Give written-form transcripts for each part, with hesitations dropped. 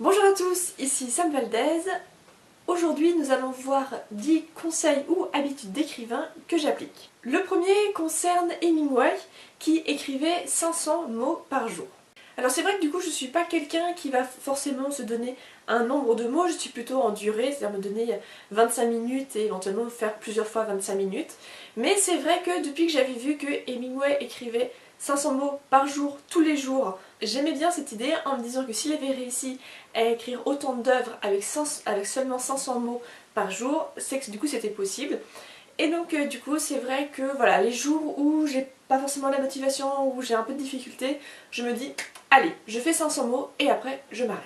Bonjour à tous, ici Sam Valdez. Aujourd'hui nous allons voir 10 conseils ou habitudes d'écrivain que j'applique. Le premier concerne Hemingway qui écrivait 500 mots par jour. Alors c'est vrai que du coup je suis pas quelqu'un qui va forcément se donner un nombre de mots, je suis plutôt en durée, c'est-à-dire me donner 25 minutes et éventuellement faire plusieurs fois 25 minutes. Mais c'est vrai que depuis que j'avais vu que Hemingway écrivait 500 mots par jour, tous les jours, j'aimais bien cette idée en me disant que s'il avait réussi à écrire autant d'œuvres avec seulement 500 mots par jour, c'est que du coup c'était possible. Et donc du coup c'est vrai que voilà, les jours où j'ai pas forcément la motivation, où j'ai un peu de difficulté, je me dis allez, je fais 500 mots et après je m'arrête.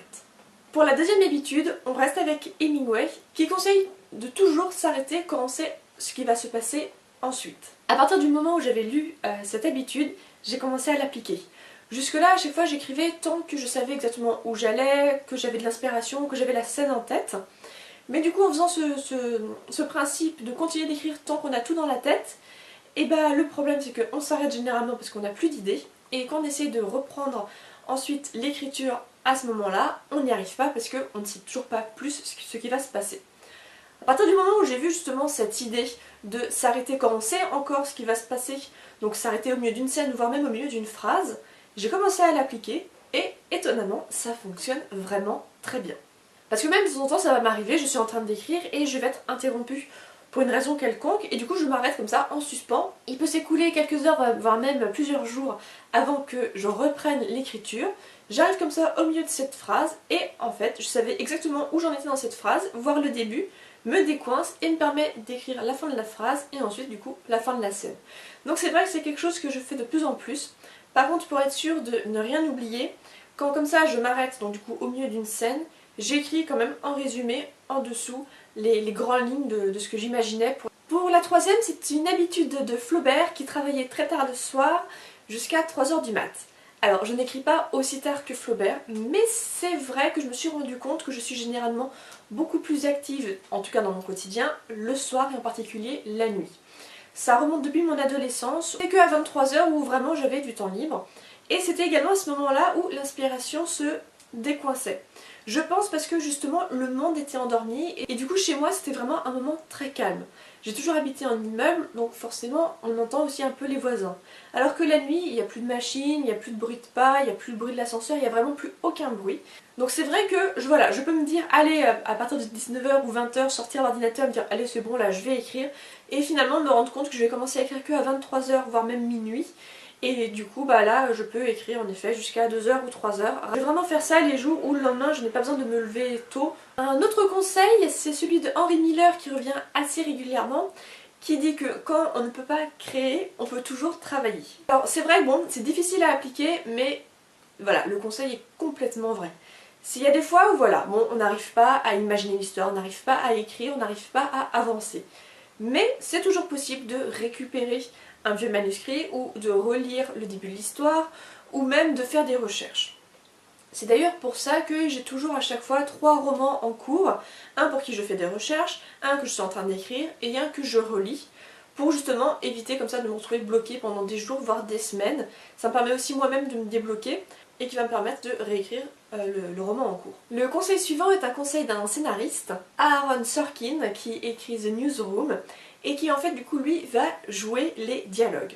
Pour la deuxième habitude, on reste avec Hemingway qui conseille de toujours s'arrêter quand on sait ce qui va se passer ensuite. À partir du moment où j'avais lu cette habitude, j'ai commencé à l'appliquer. Jusque là, à chaque fois j'écrivais tant que je savais exactement où j'allais, que j'avais de l'inspiration, que j'avais la scène en tête. Mais du coup en faisant ce principe de continuer d'écrire tant qu'on a tout dans la tête, et bah le problème c'est qu'on s'arrête généralement parce qu'on n'a plus d'idées, et quand on essaie de reprendre ensuite l'écriture à ce moment-là, on n'y arrive pas parce qu'on ne sait toujours pas plus ce qui va se passer. À partir du moment où j'ai vu justement cette idée de s'arrêter quand on sait encore ce qui va se passer, donc s'arrêter au milieu d'une scène, voire même au milieu d'une phrase, j'ai commencé à l'appliquer et étonnamment ça fonctionne vraiment très bien. Parce que même de temps en temps ça va m'arriver, je suis en train d'écrire et je vais être interrompue pour une raison quelconque et du coup je m'arrête comme ça en suspens. Il peut s'écouler quelques heures, voire même plusieurs jours avant que je reprenne l'écriture. J'arrive comme ça au milieu de cette phrase et en fait je savais exactement où j'en étais dans cette phrase, voir le début, me décoince et me permet d'écrire la fin de la phrase et ensuite du coup la fin de la scène. Donc c'est vrai que c'est quelque chose que je fais de plus en plus. Par contre pour être sûre de ne rien oublier, quand comme ça je m'arrête donc du coup au milieu d'une scène, j'écris quand même en résumé en dessous les grandes lignes de ce que j'imaginais. Pour la troisième, c'est une habitude de Flaubert qui travaillait très tard le soir jusqu'à 3h du mat. Alors je n'écris pas aussi tard que Flaubert, mais c'est vrai que je me suis rendu compte que je suis généralement beaucoup plus active, en tout cas dans mon quotidien, le soir et en particulier la nuit. Ça remonte depuis mon adolescence, c'est qu'à 23h où vraiment j'avais du temps libre. Et c'était également à ce moment-là où l'inspiration se décoinçait. Je pense parce que justement le monde était endormi et du coup chez moi c'était vraiment un moment très calme. J'ai toujours habité en immeuble donc forcément on entend aussi un peu les voisins. Alors que la nuit il n'y a plus de machines, il n'y a plus de bruit de pas, il n'y a plus le bruit de l'ascenseur, il n'y a vraiment plus aucun bruit. Donc c'est vrai que voilà, je peux me dire allez à partir de 19h ou 20h sortir l'ordinateur et me dire allez c'est bon là je vais écrire et finalement me rendre compte que je vais commencer à écrire que à 23h voire même minuit. Et du coup bah là je peux écrire en effet jusqu'à 2h ou 3h. Je vais vraiment faire ça les jours où le lendemain je n'ai pas besoin de me lever tôt. Un autre conseil c'est celui de Henry Miller qui revient assez régulièrement, qui dit que quand on ne peut pas créer, on peut toujours travailler. Alors c'est vrai, bon, c'est difficile à appliquer, mais voilà, le conseil est complètement vrai. S'il y a des fois où voilà, bon, on n'arrive pas à imaginer l'histoire, on n'arrive pas à écrire, on n'arrive pas à avancer. Mais c'est toujours possible de récupérer un vieux manuscrit ou de relire le début de l'histoire ou même de faire des recherches. C'est d'ailleurs pour ça que j'ai toujours à chaque fois 3 romans en cours, un pour qui je fais des recherches, un que je suis en train d'écrire et un que je relis pour justement éviter comme ça de me retrouver bloquée pendant des jours voire des semaines. Ça me permet aussi moi-même de me débloquer et qui va me permettre de réécrire le roman en cours. Le conseil suivant est un conseil d'un scénariste, Aaron Sorkin, qui écrit The Newsroom et qui en fait du coup lui va jouer les dialogues.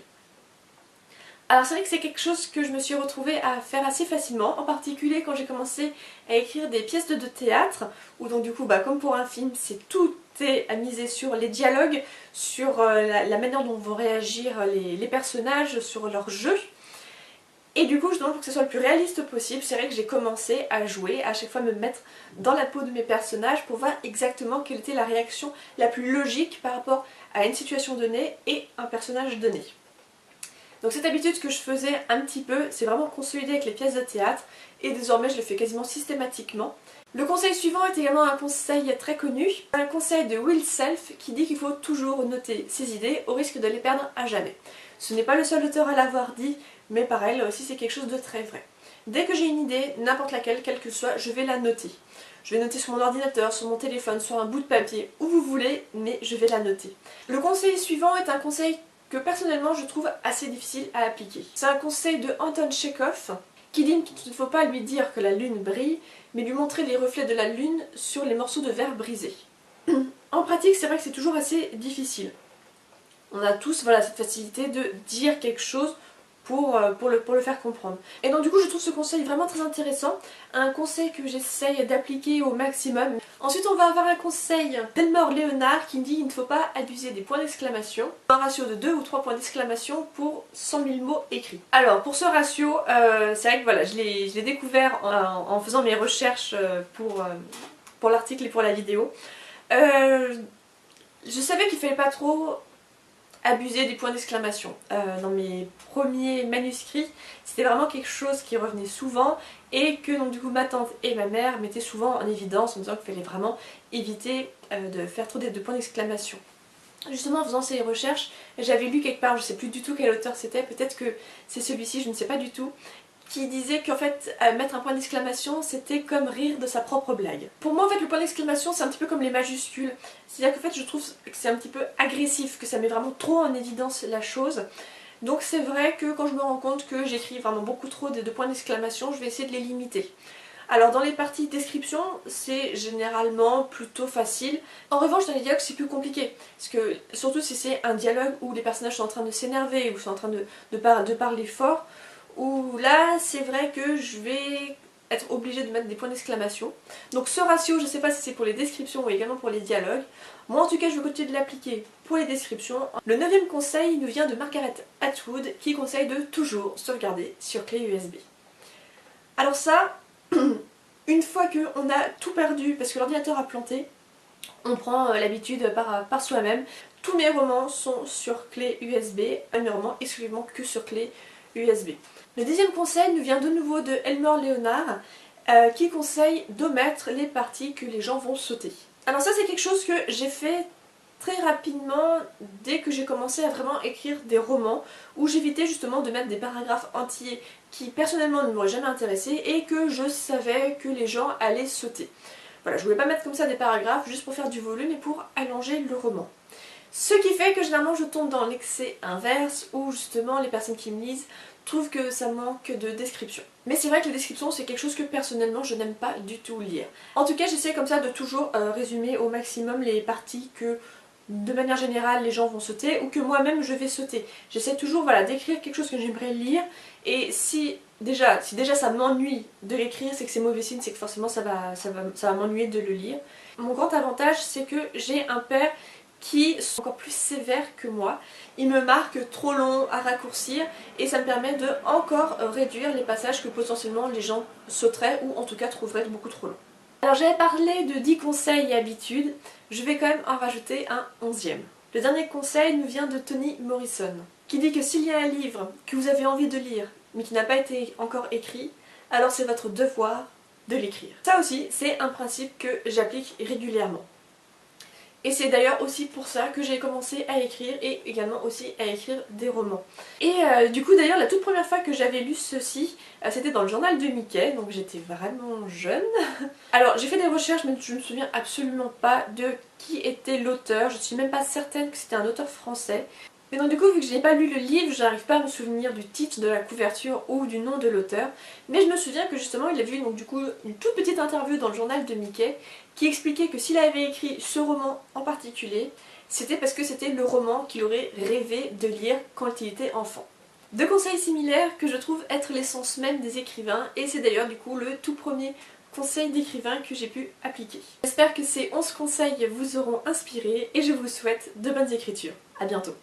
Alors c'est vrai que c'est quelque chose que je me suis retrouvée à faire assez facilement, en particulier quand j'ai commencé à écrire des pièces de théâtre, où donc du coup bah, comme pour un film, c'est tout est à miser sur les dialogues, sur la manière dont vont réagir les personnages, sur leur jeu. Et du coup justement pour que ce soit le plus réaliste possible, c'est vrai que j'ai commencé à jouer, à chaque fois me mettre dans la peau de mes personnages pour voir exactement quelle était la réaction la plus logique par rapport à une situation donnée et un personnage donné. Donc cette habitude que je faisais un petit peu, c'est vraiment consolidé avec les pièces de théâtre et désormais je le fais quasiment systématiquement. Le conseil suivant est également un conseil très connu, un conseil de Will Self qui dit qu'il faut toujours noter ses idées au risque de les perdre à jamais. Ce n'est pas le seul auteur à l'avoir dit, mais pareil, là aussi c'est quelque chose de très vrai. Dès que j'ai une idée, n'importe laquelle, quelle que soit, je vais la noter. Je vais noter sur mon ordinateur, sur mon téléphone, sur un bout de papier, où vous voulez, mais je vais la noter. Le conseil suivant est un conseil que personnellement je trouve assez difficile à appliquer. C'est un conseil de Anton Tchekhov qui dit qu'il ne faut pas lui dire que la lune brille, mais lui montrer les reflets de la lune sur les morceaux de verre brisés. En pratique, c'est vrai que c'est toujours assez difficile. On a tous voilà, cette facilité de dire quelque chose pour le faire comprendre. Et donc du coup je trouve ce conseil vraiment très intéressant, un conseil que j'essaye d'appliquer au maximum. Ensuite on va avoir un conseil d'Elmore Leonard qui me dit qu'il ne faut pas abuser des points d'exclamation, un ratio de 2 ou 3 points d'exclamation pour 100 000 mots écrits. Alors pour ce ratio, c'est vrai que voilà, je l'ai découvert en faisant mes recherches pour l'article et pour la vidéo. Je savais qu'il fallait pas trop abuser des points d'exclamation. Dans mes premiers manuscrits, c'était vraiment quelque chose qui revenait souvent et que donc du coup ma tante et ma mère mettaient souvent en évidence en disant qu'il fallait vraiment éviter de faire trop de points d'exclamation. Justement en faisant ces recherches, j'avais lu quelque part, je ne sais plus du tout quel auteur c'était, peut-être que c'est celui-ci, je ne sais pas du tout, qui disait qu'en fait mettre un point d'exclamation c'était comme rire de sa propre blague. Pour moi en fait le point d'exclamation c'est un petit peu comme les majuscules, c'est-à-dire qu'en fait je trouve que c'est un petit peu agressif, que ça met vraiment trop en évidence la chose. Donc c'est vrai que quand je me rends compte que j'écris vraiment beaucoup trop de points d'exclamation, je vais essayer de les limiter. Alors dans les parties description, c'est généralement plutôt facile. En revanche dans les dialogues c'est plus compliqué. Parce que surtout si c'est un dialogue où les personnages sont en train de s'énerver ou sont en train de parler fort, où là c'est vrai que je vais être obligée de mettre des points d'exclamation. Donc ce ratio, je ne sais pas si c'est pour les descriptions ou également pour les dialogues. Moi en tout cas je vais continuer de l'appliquer pour les descriptions. Le 9e conseil nous vient de Margaret Atwood qui conseille de toujours sauvegarder sur clé USB. Alors ça, une fois qu'on a tout perdu parce que l'ordinateur a planté, on prend l'habitude par soi-même. Tous mes romans sont sur clé USB, mes romans exclusivement que sur clé USB. Le 10e conseil nous vient de nouveau de Elmore Leonard qui conseille d'omettre les parties que les gens vont sauter. Alors ça c'est quelque chose que j'ai fait très rapidement dès que j'ai commencé à vraiment écrire des romans où j'évitais justement de mettre des paragraphes entiers qui personnellement ne m'auraient jamais intéressé et que je savais que les gens allaient sauter. Voilà, je voulais pas mettre comme ça des paragraphes juste pour faire du volume et pour allonger le roman. Ce qui fait que généralement je tombe dans l'excès inverse où justement les personnes qui me lisent trouvent que ça manque de description. Mais c'est vrai que les descriptions c'est quelque chose que personnellement je n'aime pas du tout lire. En tout cas j'essaie comme ça de toujours résumer au maximum les parties que de manière générale les gens vont sauter ou que moi-même je vais sauter. J'essaie toujours voilà, d'écrire quelque chose que j'aimerais lire et si déjà ça m'ennuie de l'écrire, c'est que c'est mauvais signe, c'est que forcément ça va m'ennuyer de le lire. Mon grand avantage c'est que j'ai un père qui sont encore plus sévères que moi. Il me marque trop long à raccourcir et ça me permet de encore réduire les passages que potentiellement les gens sauteraient ou en tout cas trouveraient beaucoup trop longs. Alors j'avais parlé de 10 conseils et habitudes, je vais quand même en rajouter un 11e. Le dernier conseil nous vient de Toni Morrison, qui dit que s'il y a un livre que vous avez envie de lire mais qui n'a pas été encore écrit, alors c'est votre devoir de l'écrire. Ça aussi c'est un principe que j'applique régulièrement. Et c'est d'ailleurs aussi pour ça que j'ai commencé à écrire et également aussi à écrire des romans. Et du coup d'ailleurs la toute première fois que j'avais lu ceci, c'était dans le journal de Mickey, donc j'étais vraiment jeune. Alors j'ai fait des recherches mais je ne me souviens absolument pas de qui était l'auteur, je ne suis même pas certaine que c'était un auteur français. Mais donc du coup vu que je n'ai pas lu le livre, je n'arrive pas à me souvenir du titre de la couverture ou du nom de l'auteur. Mais je me souviens que justement il avait eu donc du coup une toute petite interview dans le journal de Mickey qui expliquait que s'il avait écrit ce roman en particulier, c'était parce que c'était le roman qu'il aurait rêvé de lire quand il était enfant. Deux conseils similaires que je trouve être l'essence même des écrivains et c'est d'ailleurs du coup le tout premier conseil d'écrivain que j'ai pu appliquer. J'espère que ces 11 conseils vous auront inspiré et je vous souhaite de bonnes écritures. A bientôt.